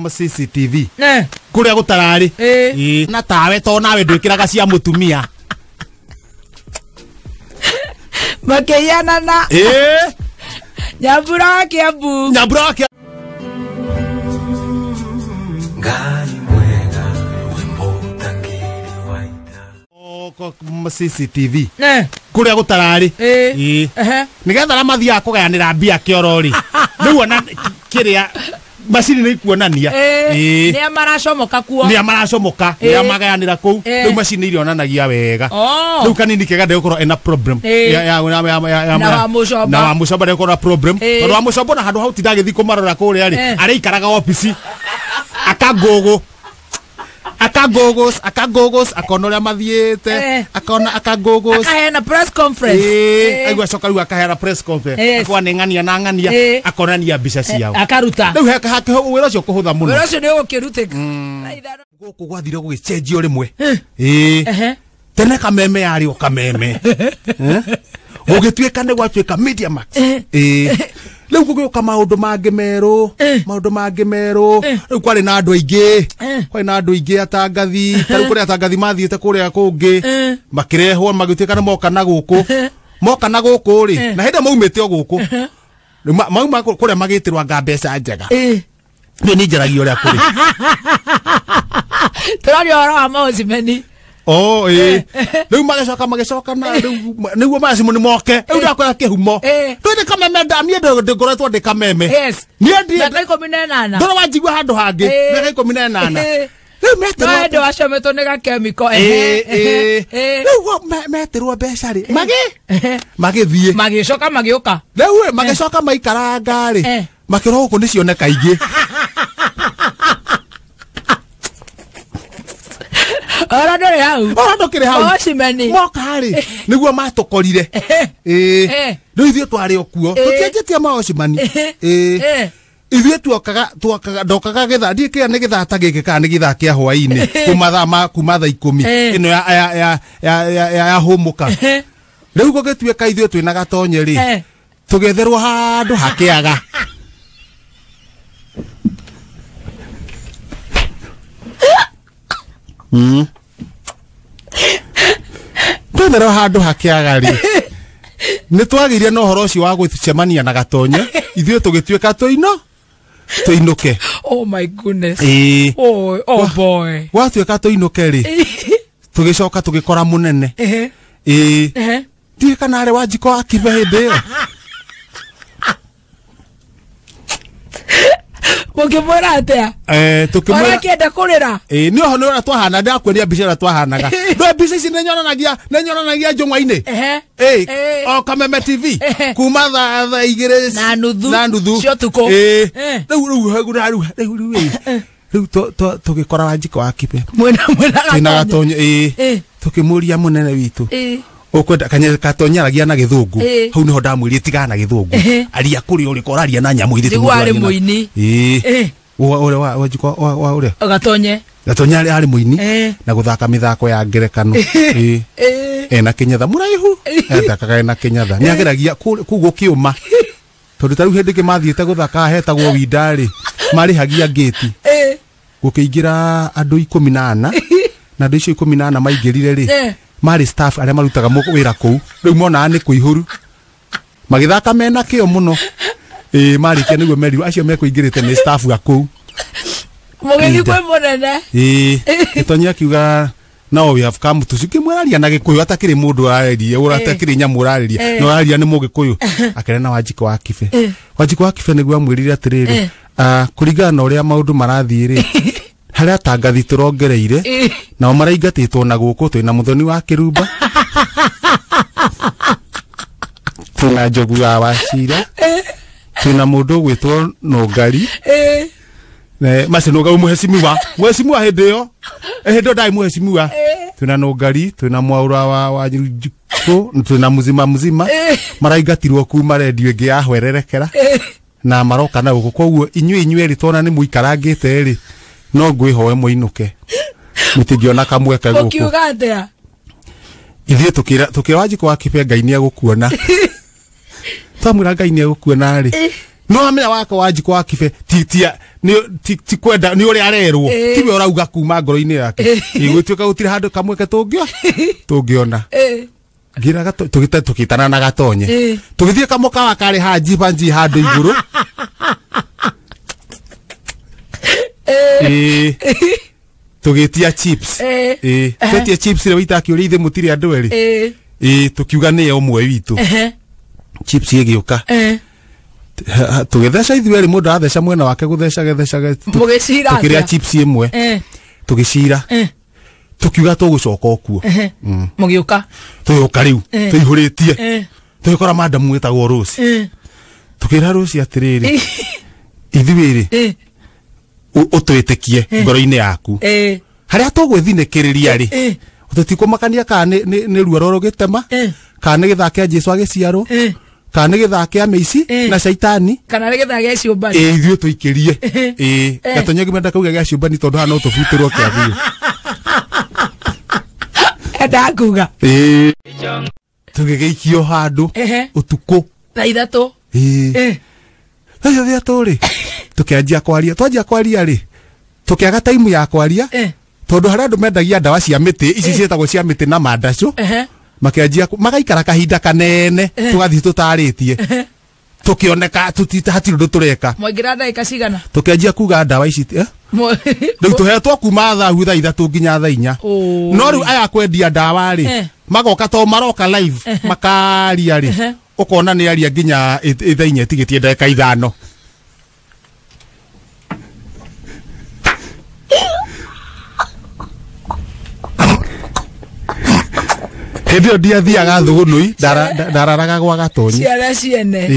CCTV kuria gutarari na tawe to nawe ndwikiraga cia mutumia makeyana na nyambura Kiambu ngai mwega wimbo tangiri waita CCTV kuria gutarari nigetha na mathia kugayanira mbia kiorori riu ona kiria macini ni kuonania ni amaracomoka kuo ni amaracomoka ni amagayanira kuu riu macini iri onanagia wega riu kanini kega ndegukoro ena problem na wa mucomba ndegukoro problem tondu wa mucomba na handu hau tindagithi kumarora kuria ri ari ikaraga office akagogos akona uria mathiete akona akagogos akahena press conference aigua coka riu akahena press conference akwa nengania na ngania akonania mbica ciao akaruta riu hake wira ucio kuhutha muno wira ucio ni ugukiruteka guku gwathire gugicenjio rimwe tene kameme yari o kameme gugituika ni gwatuika Media Max riu guguka maundu mangi meru riu kwari na andu aingi atangathi tariu kuria atangathi mathiete kuria kungi makirehwo magituika ni moka na guku ri na hindi maumite o guku mauma kuria magitirwa nga mbeca njega ni njaragia uria kuri turari oro wa mauzimeni riu magicoka na riu niguo macimu ni moke riu ndakora kihumo twende kameme ndamie ndingoretwo ndi kameme miaka 18 ndoro wanjigua handu hangi miaka 18 riu ndo wacometwo ni gakemiko riu metirwo mbeca ri magithie magicoka magiuka riu magicoka maikaranga ri makirwo guku ni cioneka ingi ora ndore hau ocimeni mokari niguo matukorire riu ithuĩ twari okuo tutianjĩtie maocimani ithuĩ ndokaga gĩthaa ndiĩ kĩrĩa nĩ gĩthaa ta gĩkĩ kana nĩ gĩthaa kĩa hwaĩ-inĩ kuma thaa 10 ĩno ya hũmũka rĩu gũgĩtuĩka ithuĩ twĩna gatonye rĩ tũgetherwo handũ hakĩaga twetherwo handu hakiaga ri ni twagirie no horo ucio wa gucemania na gatonye ithuĩ tũgĩtuĩka tũinuke oh my goodness oh boy gwatuĩka tũinuke ri tũgĩcoka tũgĩkora mũnene ndiĩ kana arĩ Wanjikũ wa Kibe hĩndĩ ĩyo mukimwira atia tukimwira kienda kurira ni oho ni ora twahana ndakweria mbica ora twahanaga ndo mbica ici nenyonanagia njungwa-ini o Kameme TV kuma thaa 2 na nuthu cio tuko riu tugikora Wanjikũ wa Kibe mwena gatonye tukimuria munene witu ukwenda kanya katonyaragia na githungu hau niho ndamwirie tigana na githungu aria kuri uri koraria na nyamu ithitu mwari muini ore Wanjikũ wa ure gatonye ari muini na guthaka mithako ya ngerekano na kinyatha muraihu ndakaga na kinyatha ni ageragia kugo kiuma tondu tariu hindi ke mathiete guthaka hetagwo windari mari hagia gate gukiingira andu 14 na andu icio 14 maingirire ri mari staff aria marutaga wira kuu riu mona ni kuihuru magithaka mena kio muno mari ke niguo meriru acio mekuingirite ni staff ga kuu mugithi kwe munene Gitonye akiuga no we have come to sikimwararia na Gikuyu atakiri mundu araria uratakiri nyamu uraria no araria ni Mugikuyu akerena Wanjikũ wa Kibe Wanjikũ wa Kibe niguo amwirire atiriri kuringana na uria maundu marathii ri haria tangathi turongereire nao maraingatitwo na guku twina muthoni wa Kirumba tuna Njogu wa Wachira tuna mundu gwitwo Nongari macinoga muheshimiwa hindi yo hindo ndai muheshimiwa tuna Nongari tuna Mwaura wa Njukũ tuna muzima maraingatirwo kuma redio ingi ya hwererekera na maroka na guku koguo inyuĩ ri tona ni muikarangite ri no ngwihoe muinuke mutingiona kamweke guku ukiuga atia ithuĩ tukira Wanjikũ wa Kibe Ngai ni agukuona twamwira Ngai ni agukuona ri no amenya wako wajiko wa kibe titia ti kwenda ni uri arerwo tiwe urauga kuma ngoro-ini yake igwituka gutire handu kamwe ke tungiona ngira gato tukitana na gatonye tugithie kamoka wa kare haji banji handu iguru tugitia chips tugitia chips ile witaki uri ithe mutiri andu eri tukiuga ni omwe witu chips igiuka tugetheca ithueri mundu atheca mwena wake gutheca getheca tukiria chips imwe tugicira tukiuga tugucoka okuo mugiuka tuyuka riu tuyihuritie tuyikora madam wetagwo Rose tukira Rose atiriri ithueri utwitikie ngoro-ini yaku haria tugwithinikiriria ri tutikumakania kana ni ruo roro gitema kana githake Jesu agiciarwo kana githake ameici na shaitani kana githake ciumbani ithuĩ tuikirie gatonye gimenda kauga gya ciumbani tondu hana utubutirwo kiathio ndakuga tugigeikio handu utuku thaa 3 thaa 3 ri tukianjia kwaria ri tukiaga time ya kwaria tondu haria andu mendagia ndawa cia miti ici cietagwo cia miti na mandacu makianjia magaikara kahinda kanene tugathi tutaritie tukioneka hatiri ndu tureka mwangira ndagika cigana tukianjia kuga ndawa ici riu tuhetwo kuma thaa 3 nginya thaa 4 no riu aya kwendia ndawa ri magoka to maroka live makaria ri ukona ni aria nginya thaa 4 tigitie ndagika 5 Hivyo dia thugunu dararaga gwa gatonye ciara ciene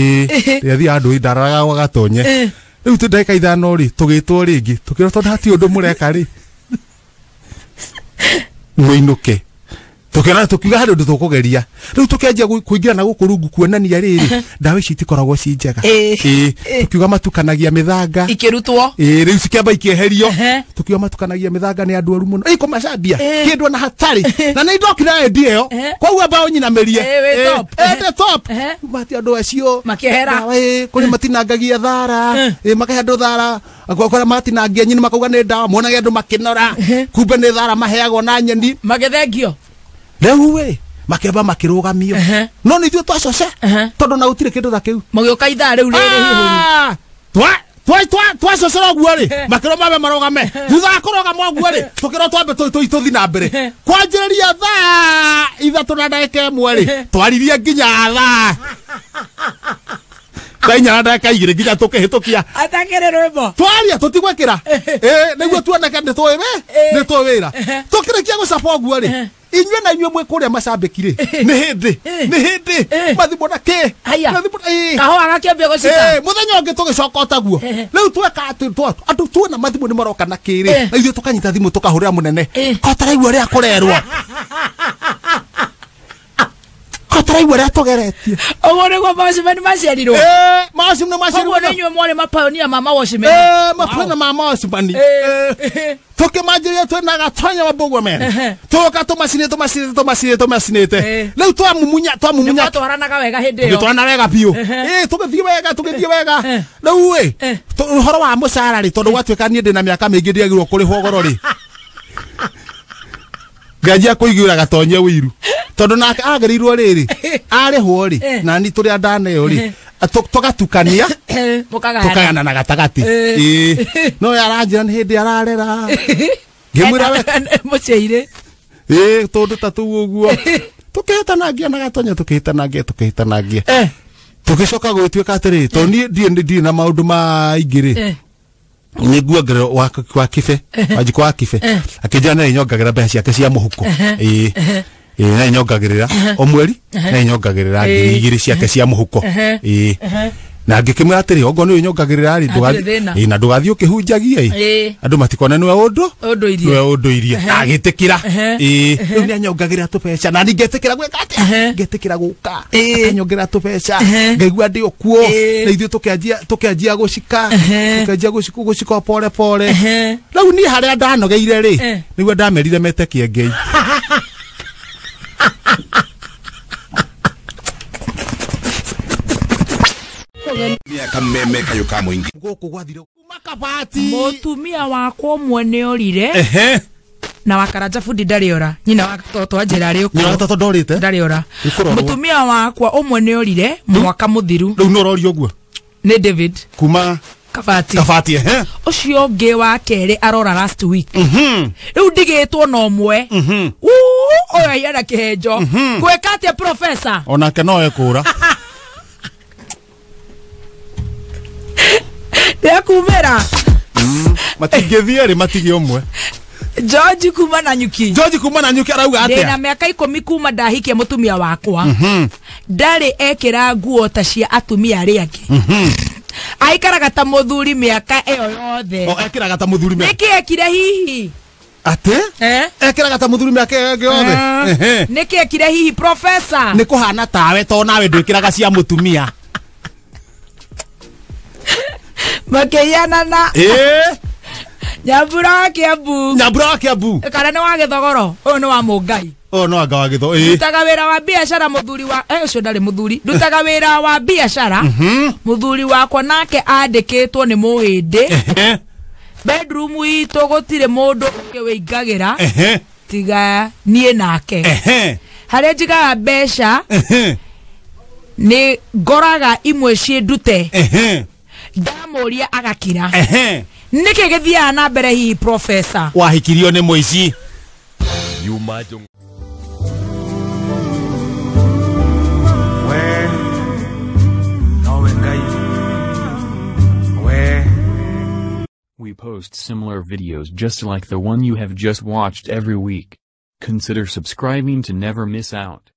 dia andu dararaga gwa gatonye riu tu ndagika 5 ri tugitwo ringi tukira tondu hati undu mureka ri muinuke tukira tukiuga handu tukugeria riu tukianjia kuingira na gukurungu kuonania riri ndawa ici tikoragwo ci njega tukiuga matukanagia mithanga ikirutwo riu cikiamba ikieherio tukiuga matukanagia mithanga ni andu aru muno iko macambia kindu na hatari na ni ndokira endio kwa ambao nyina merie top mati andu acio makihera kuri matinangagia thara makahe andu thara akwa matinangia nyini makauga ni ndawa monage andu makinora kumbe ni thara maheagwo na nyeni magethengio riu we makeba makirugamio no ni ithuĩ twacoce tondu na utire kindu ta kiu magioka ithaa riu riri twacocera guo ri makiro mabe marogame thutha kurogama guo ri tukiro twambe tuthi na mbere kwanjĩrĩria thaa 3 na ndagĩka 1 ri twaririe nginya thaa Kainya ndagĩka 2 nginya tukihitukia atakire rwimbo twaria tutigwekira niguo tuoneka ni twiwira tukirikia gucapa guo ri inywe na inywe mwe kuria macambiki ri ni hindi mathimo na ke kaho agakiambia gucika muthenya ungi tugicoka otaguo riu tweka andu tuona mathimo ni maroka na kiri na ithuĩ tukanyita thimu tukahurira munene kotaraigua ria kurerwo kotaraigua ria tugeretie ogore kwa macimani maciarirwo macimani maciarirwo ogore inywe mwone mapaonia mama wacimani mapana mama wacimani tukimanjiria twina gatonya wa Bogwa men tuka tumacinite riu twamumunya twaranaga wega hindi yo twarana wega biu tugithie wega riu uhoro wa mucara ri tondu gwatuika nie ndina miaka mingi ndiagirwo kurihwo goro ri nganjia kuiguira gatonye wiru tondu nake agerirwo riri arihwo ri na ni turi andaneyo ri tugatukania tukagana na gatagati no yaranjira ni hindi ararera ngimwira we muceire tondu tatu uguo tukihetanagia na gatonye tukihitanagia tugicoka gwituika atiri to ni ndi na maundu maingiri niguagira wa kibe wajiko wa kibe akijana inyogagira mbeca ciake cia muhuko na inyongagirira o mweri na inyongagirira 2,000 ciake cia muhuko na ngikimwe atiri ogo ni inyongagirira ri na ndugathi ukihunjagia andu matikona niwe unduirie agitikira ni anyongagirira tubeca na ningetikira gweka ati ngetikira guka anyongagirira tubeca ngaigua ndi okuo na ithuĩ tukianjia gucika pole riu ni haria ndanogeire ri niguo ndamerire mete kiengei miaka kameme kayo kamo ingi goko gwathire makabati mutumia wakwa mwene orire na wakaraja fundi ndariora nyina wa toto ajira ari uko nyina toto ndorite ndariora mutumia wakwa umwene orire mwaka muthiru riu no rori oguo ni David kuma kabati ucio nge wa kere arora last week riu ndigitwo no mwe oyo yera kihenjo gwekatia professor onake no ekura kumera matigethie ri matige omwe George kuma na nyuki arauga atia ndina miaka 10 kuma ndahikia mutumia wakwa ndari ekira nguo ta cia atumia ari angi aikaraga ta muthuri miaka eyo yothe ekiraga ta muthuri miaka niki ekire hihi ate ekiraga ta muthuri miaka yothe niki ekire hihi professor ni kuhana tawe to nawe ndwikiraga cia mutumia makeyana na Nyambura Kiambu kana ni wa Githogoro uyu ni wa Mungai no anga wa Githo ndutaga wira wa biashara muthuri wa ucio ndari muthuri ndutaga wira wa biashara muthuri wakwa nake andikitwo ni muhindi bedroom itu gutire mundu ukiwingagira tiga nie nake haria njigaga mbeca ni ngoraga imwe cie ndute ndamuria agakira nike githia na mbere hi professor wahikirio ni muici We post similar videos just like the one you have just watched every week. Consider subscribing to never miss out.